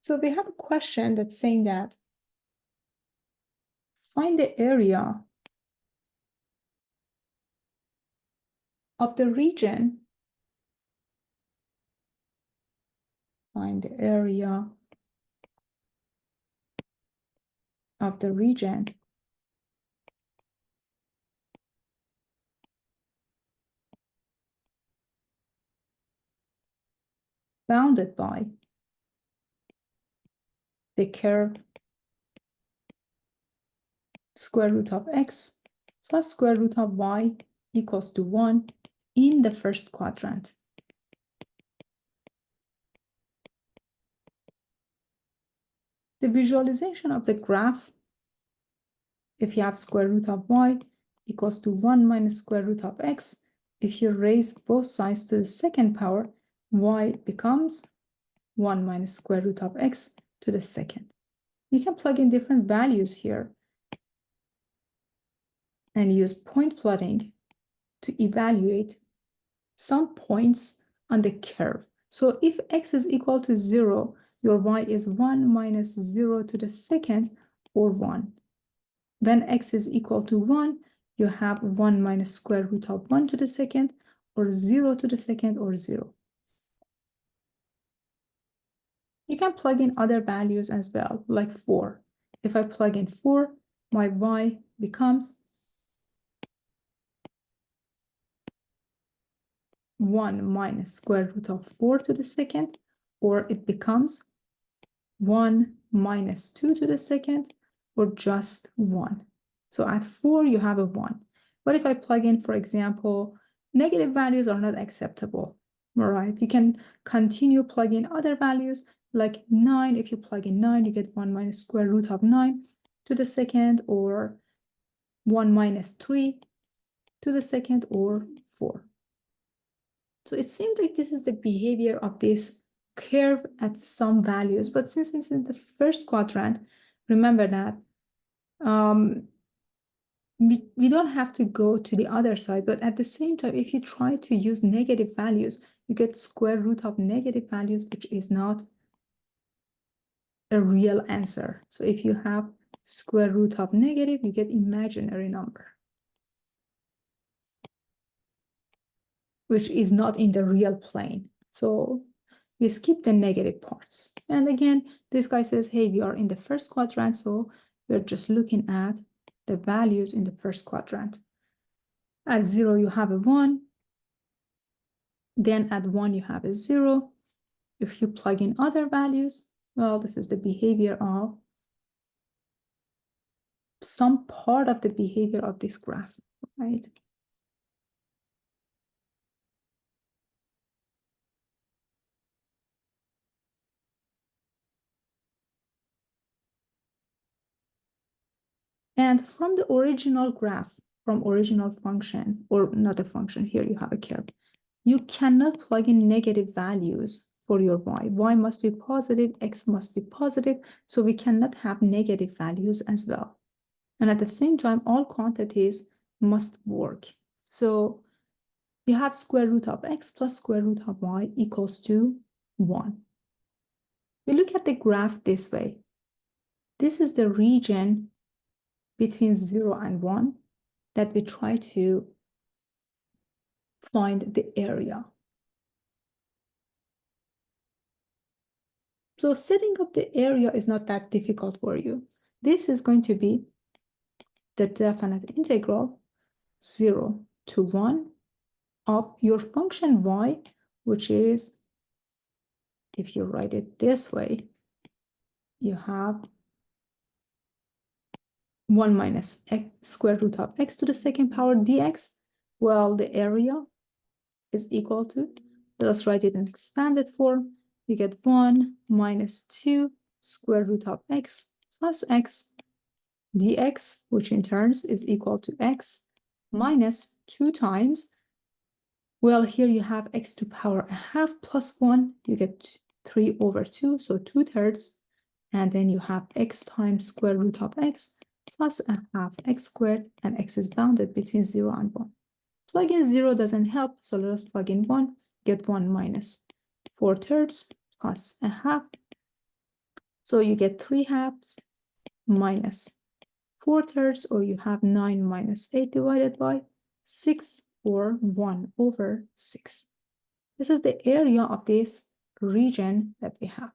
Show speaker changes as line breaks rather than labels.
So we have a question that's saying that find the area of the region. Find the area of the region bounded by the curve square root of x plus square root of y equals to 1 in the first quadrant. The visualization of the graph, if you have square root of y equals to 1 minus square root of x, if you raise both sides to the second power, y becomes 1 minus square root of x to the second. You can plug in different values here and use point plotting to evaluate some points on the curve. So if x is equal to 0, your y is 1 minus 0 to the second, or 1. When x is equal to 1, you have 1 minus square root of 1 to the second, or 0 to the second, or 0. You can plug in other values as well, like 4. If I plug in 4, my y becomes 1 minus square root of 4 to the second, or it becomes 1 minus 2 to the second, or just 1. So at 4, you have a 1. But if I plug in, for example, negative values are not acceptable, all right? You can continue plugging other values, like 9. If you plug in 9, you get 1 minus square root of 9 to the second, or 1 minus 3 to the second, or 4. So it seems like this is the behavior of this curve at some values, but since it's in the first quadrant, remember that we don't have to go to the other side, but at the same time, if you try to use negative values, you get square root of negative values, which is not a real answer. So if you have square root of negative, you get imaginary number, which is not in the real plane. So we skip the negative parts. And again, this guy says, hey, we are in the first quadrant, so we're just looking at the values in the first quadrant. At 0, you have a 1. Then at 1, you have a 0. If you plug in other values, well, this is the behavior of some part of the behavior of this graph, right? And from the original graph, from original function, or not a function, here you have a curve, you cannot plug in negative values for your y. Y must be positive, x must be positive, so we cannot have negative values as well. And at the same time, all quantities must work. So you have square root of x plus square root of y equals to 1. We look at the graph this way. This is the region between 0 and 1 that we try to find the area. So setting up the area is not that difficult for you. This is going to be the definite integral 0 to 1 of your function y, which is, if you write it this way, you have 1 minus x square root of x to the second power dx. Well, the area is equal to, let us write it in expanded form. You get 1 minus 2 square root of x plus x dx, which in turns is equal to x minus 2 times. Well, here you have x to power a half plus 1. You get 3 over 2, so 2/3. And then you have x times square root of x plus a half x squared, and x is bounded between 0 and 1. Plug in 0 doesn't help, so let us plug in 1, get 1 minus 4/3 plus a half So you get 3/2 minus 4/3, or you have 9 minus 8 divided by 6, or 1/6. This is the area of this region that we have.